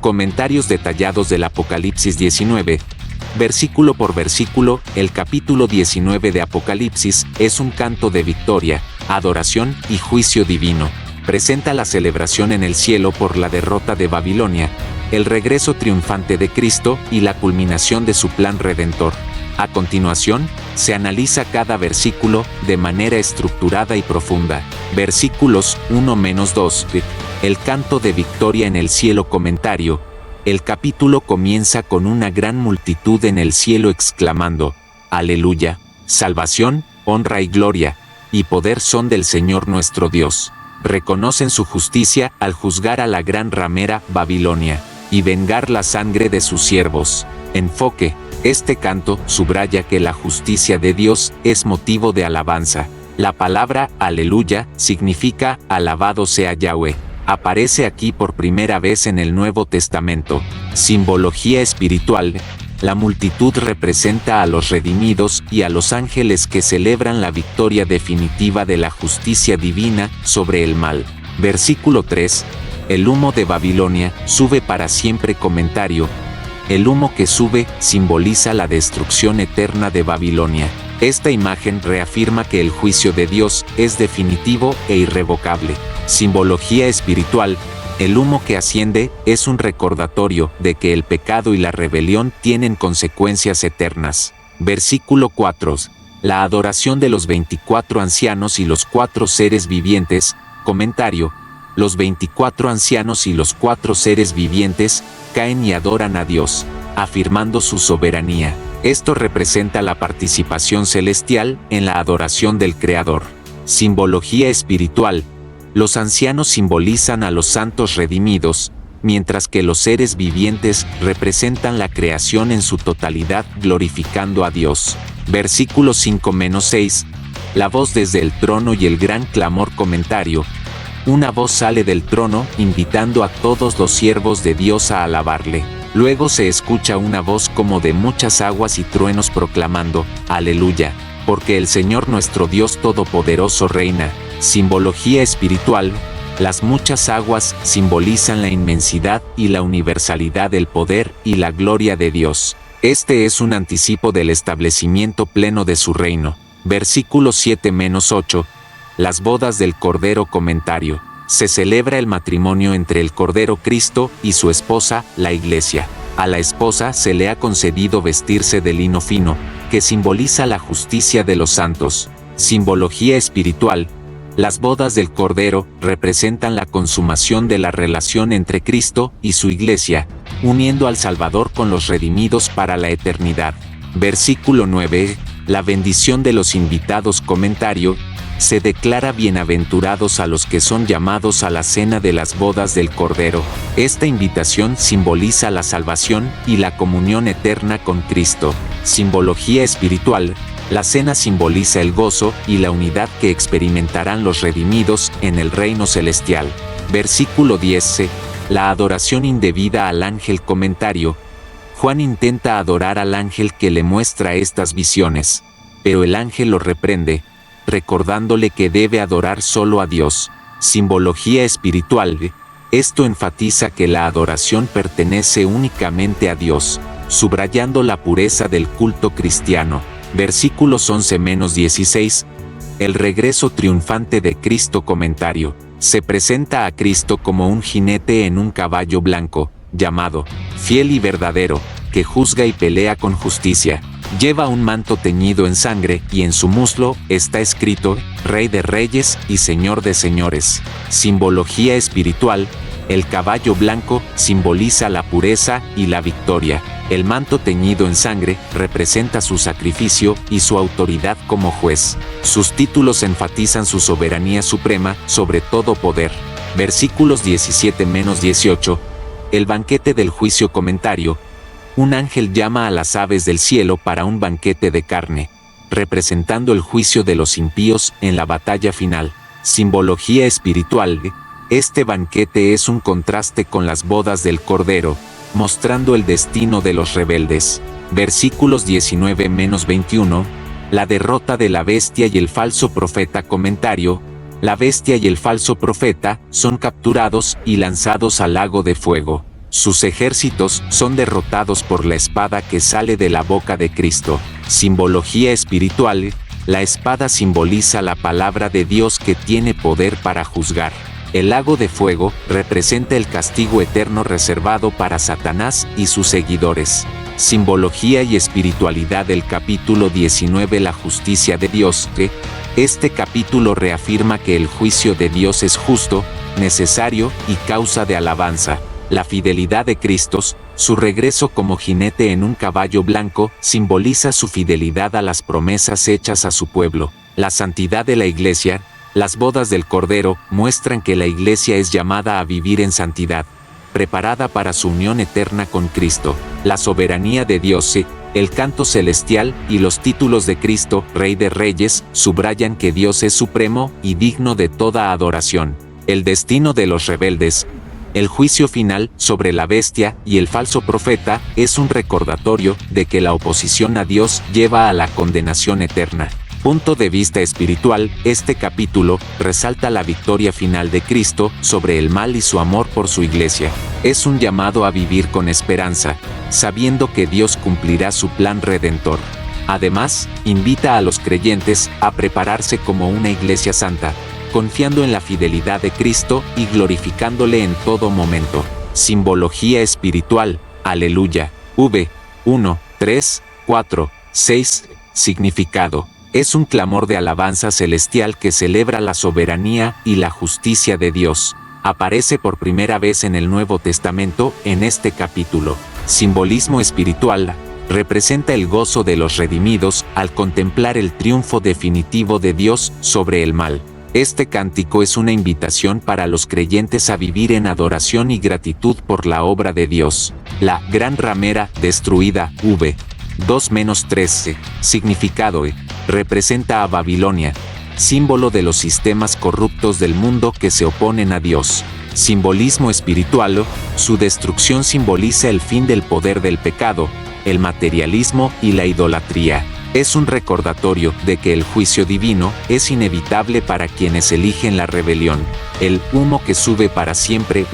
Comentarios detallados del Apocalipsis 19. Versículo por versículo, el capítulo 19 de Apocalipsis es un canto de victoria, adoración y juicio divino. Presenta la celebración en el cielo por la derrota de Babilonia, el regreso triunfante de Cristo y la culminación de su plan redentor. A continuación, se analiza cada versículo de manera estructurada y profunda. Versículos 1-2. El canto de victoria en el cielo. Comentario. El capítulo comienza con una gran multitud en el cielo exclamando: Aleluya, salvación, honra y gloria, y poder son del Señor nuestro Dios. Reconocen su justicia al juzgar a la gran ramera Babilonia, y vengar la sangre de sus siervos. Enfoque. Este canto subraya que la justicia de Dios es motivo de alabanza. La palabra aleluya significa alabado sea Yahweh. Aparece aquí por primera vez en el Nuevo Testamento. Simbología espiritual. La multitud representa a los redimidos y a los ángeles que celebran la victoria definitiva de la justicia divina sobre el mal. Versículo 3. El humo de Babilonia sube para siempre. Comentario. El humo que sube simboliza la destrucción eterna de Babilonia. Esta imagen reafirma que el juicio de Dios es definitivo e irrevocable. Simbología espiritual. El humo que asciende es un recordatorio de que el pecado y la rebelión tienen consecuencias eternas. Versículo 4. La adoración de los 24 ancianos y los 4 seres vivientes. Comentario. Los 24 ancianos y los 4 seres vivientes caen y adoran a Dios, afirmando su soberanía. Esto representa la participación celestial en la adoración del Creador. Simbología espiritual. Los ancianos simbolizan a los santos redimidos, mientras que los seres vivientes representan la creación en su totalidad, glorificando a Dios. Versículo 5-6. La voz desde el trono y el gran clamor. Comentario. Una voz sale del trono invitando a todos los siervos de Dios a alabarle. Luego se escucha una voz como de muchas aguas y truenos proclamando: Aleluya, porque el Señor nuestro Dios Todopoderoso reina. Simbología espiritual. Las muchas aguas simbolizan la inmensidad y la universalidad del poder y la gloria de Dios. Este es un anticipo del establecimiento pleno de su reino. Versículo 7-8. Las bodas del Cordero. Comentario. Se celebra el matrimonio entre el Cordero Cristo y su esposa, la Iglesia. A la esposa se le ha concedido vestirse de lino fino, que simboliza la justicia de los santos. Simbología espiritual. Las bodas del Cordero representan la consumación de la relación entre Cristo y su Iglesia, uniendo al Salvador con los redimidos para la eternidad. Versículo 9. La bendición de los invitados. Comentario. Se declara bienaventurados a los que son llamados a la cena de las bodas del Cordero. Esta invitación simboliza la salvación y la comunión eterna con Cristo. Simbología espiritual. La cena simboliza el gozo y la unidad que experimentarán los redimidos en el reino celestial. Versículo 10. La adoración indebida al ángel. Comentario. Juan intenta adorar al ángel que le muestra estas visiones, pero el ángel lo reprende, recordándole que debe adorar solo a Dios. Simbología espiritual. Esto enfatiza que la adoración pertenece únicamente a Dios, subrayando la pureza del culto cristiano. Versículos 11-16. El regreso triunfante de Cristo. Comentario. Se presenta a Cristo como un jinete en un caballo blanco, llamado fiel y verdadero, que juzga y pelea con justicia. Lleva un manto teñido en sangre y en su muslo está escrito: Rey de Reyes y Señor de Señores. Simbología espiritual. El caballo blanco simboliza la pureza y la victoria. El manto teñido en sangre representa su sacrificio y su autoridad como juez. Sus títulos enfatizan su soberanía suprema sobre todo poder. Versículos 17-18. El banquete del juicio. Comentario. Un ángel llama a las aves del cielo para un banquete de carne, representando el juicio de los impíos en la batalla final. Simbología espiritual. Este banquete es un contraste con las bodas del Cordero, mostrando el destino de los rebeldes. Versículos 19-21. La derrota de la bestia y el falso profeta. Comentario. La bestia y el falso profeta son capturados y lanzados al lago de fuego. Sus ejércitos son derrotados por la espada que sale de la boca de Cristo. Simbología espiritual. La espada simboliza la palabra de Dios que tiene poder para juzgar. El lago de fuego representa el castigo eterno reservado para Satanás y sus seguidores. Simbología y espiritualidad del capítulo 19. La justicia de Dios. Este capítulo reafirma que el juicio de Dios es justo, necesario y causa de alabanza. La fidelidad de Cristo, su regreso como jinete en un caballo blanco, simboliza su fidelidad a las promesas hechas a su pueblo. La santidad de la Iglesia. Las bodas del Cordero muestran que la Iglesia es llamada a vivir en santidad, preparada para su unión eterna con Cristo. La soberanía de Dios. El canto celestial y los títulos de Cristo, Rey de Reyes, subrayan que Dios es supremo y digno de toda adoración. El destino de los rebeldes. El juicio final sobre la bestia y el falso profeta es un recordatorio de que la oposición a Dios lleva a la condenación eterna. Punto de vista espiritual, este capítulo resalta la victoria final de Cristo sobre el mal y su amor por su Iglesia. Es un llamado a vivir con esperanza, sabiendo que Dios cumplirá su plan redentor. Además, invita a los creyentes a prepararse como una Iglesia santa, confiando en la fidelidad de Cristo y glorificándole en todo momento. Simbología espiritual. Aleluya. 1, 3, 4, 6. Significado. Es un clamor de alabanza celestial que celebra la soberanía y la justicia de Dios. Aparece por primera vez en el Nuevo Testamento en este capítulo. Simbolismo espiritual. Representa el gozo de los redimidos al contemplar el triunfo definitivo de Dios sobre el mal. Este cántico es una invitación para los creyentes a vivir en adoración y gratitud por la obra de Dios. La gran ramera destruida, 2-13. Significado. Representa a Babilonia, símbolo de los sistemas corruptos del mundo que se oponen a Dios. Simbolismo espiritual. Su destrucción simboliza el fin del poder del pecado, el materialismo y la idolatría. Es un recordatorio de que el juicio divino es inevitable para quienes eligen la rebelión. El humo que sube para siempre,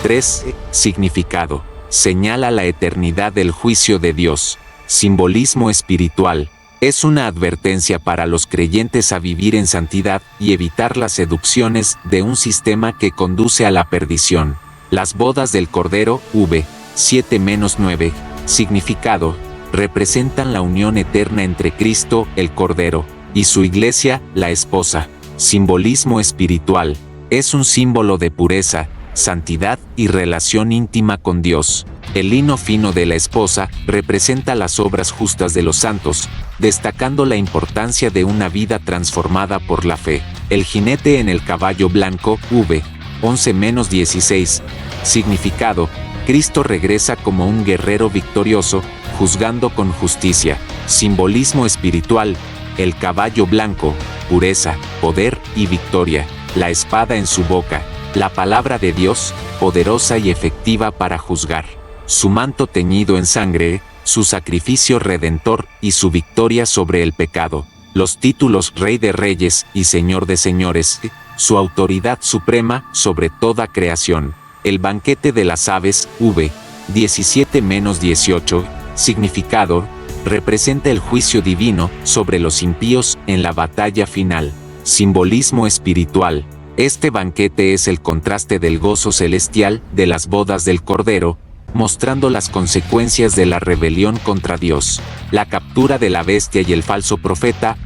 3. Significado. Señala la eternidad del juicio de Dios. Simbolismo espiritual. Es una advertencia para los creyentes a vivir en santidad y evitar las seducciones de un sistema que conduce a la perdición. Las bodas del Cordero, 7-9. Significado. Representan la unión eterna entre Cristo, el Cordero, y su Iglesia, la esposa. Simbolismo espiritual. Es un símbolo de pureza, santidad y relación íntima con Dios. El lino fino de la esposa representa las obras justas de los santos, destacando la importancia de una vida transformada por la fe. El jinete en el caballo blanco, 11-16. Significado. Cristo regresa como un guerrero victorioso, juzgando con justicia. Simbolismo espiritual. El caballo blanco, pureza, poder y victoria. La espada en su boca. La palabra de Dios, poderosa y efectiva para juzgar. Su manto teñido en sangre, su sacrificio redentor y su victoria sobre el pecado. Los títulos Rey de Reyes y Señor de Señores, su autoridad suprema sobre toda creación. El banquete de las aves, 17-18. Significado. Representa el juicio divino sobre los impíos en la batalla final. Simbolismo espiritual. Este banquete es el contraste del gozo celestial de las bodas del Cordero, mostrando las consecuencias de la rebelión contra Dios. La captura de la bestia y el falso profeta,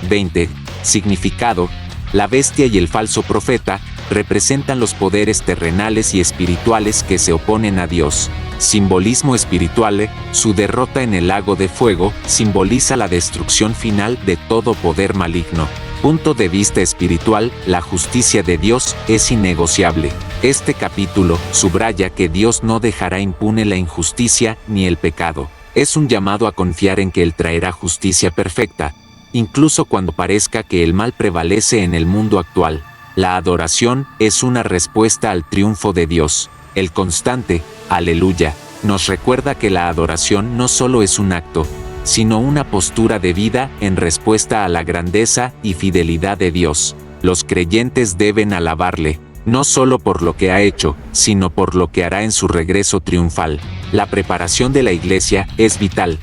20. Significado. La bestia y el falso profeta representan los poderes terrenales y espirituales que se oponen a Dios. Simbolismo espiritual. Su derrota en el lago de fuego simboliza la destrucción final de todo poder maligno. Punto de vista espiritual, la justicia de Dios es innegociable. Este capítulo subraya que Dios no dejará impune la injusticia ni el pecado. Es un llamado a confiar en que Él traerá justicia perfecta, incluso cuando parezca que el mal prevalece en el mundo actual. La adoración es una respuesta al triunfo de Dios. El constante, aleluya, nos recuerda que la adoración no solo es un acto, sino una postura de vida en respuesta a la grandeza y fidelidad de Dios. Los creyentes deben alabarle, no solo por lo que ha hecho, sino por lo que hará en su regreso triunfal. La preparación de la iglesia es vital.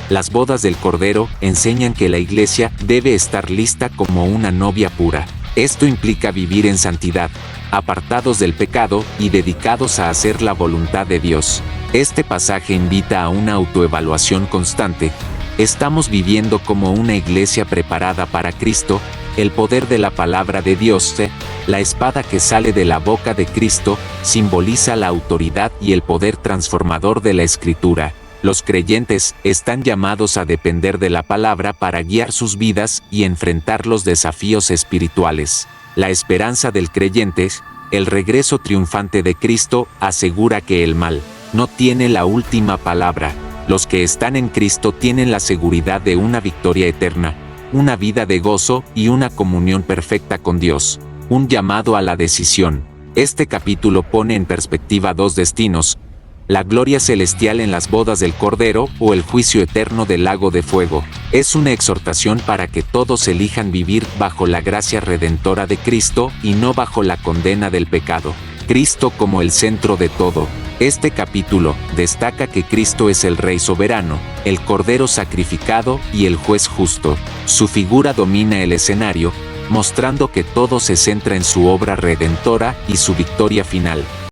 Las bodas del Cordero enseñan que la iglesia debe estar lista como una novia pura. Esto implica vivir en santidad, apartados del pecado y dedicados a hacer la voluntad de Dios. Este pasaje invita a una autoevaluación constante. ¿Estamos viviendo como una iglesia preparada para Cristo? El poder de la palabra de Dios, la espada que sale de la boca de Cristo, simboliza la autoridad y el poder transformador de la Escritura. Los creyentes están llamados a depender de la palabra para guiar sus vidas y enfrentar los desafíos espirituales. La esperanza del creyente, el regreso triunfante de Cristo, asegura que el mal no tiene la última palabra. Los que están en Cristo tienen la seguridad de una victoria eterna, una vida de gozo y una comunión perfecta con Dios. Un llamado a la decisión. Este capítulo pone en perspectiva dos destinos: la gloria celestial en las bodas del Cordero o el juicio eterno del lago de fuego. Es una exhortación para que todos elijan vivir bajo la gracia redentora de Cristo y no bajo la condena del pecado. Cristo como el centro de todo. Este capítulo destaca que Cristo es el Rey soberano, el Cordero sacrificado y el Juez justo. Su figura domina el escenario, mostrando que todo se centra en su obra redentora y su victoria final.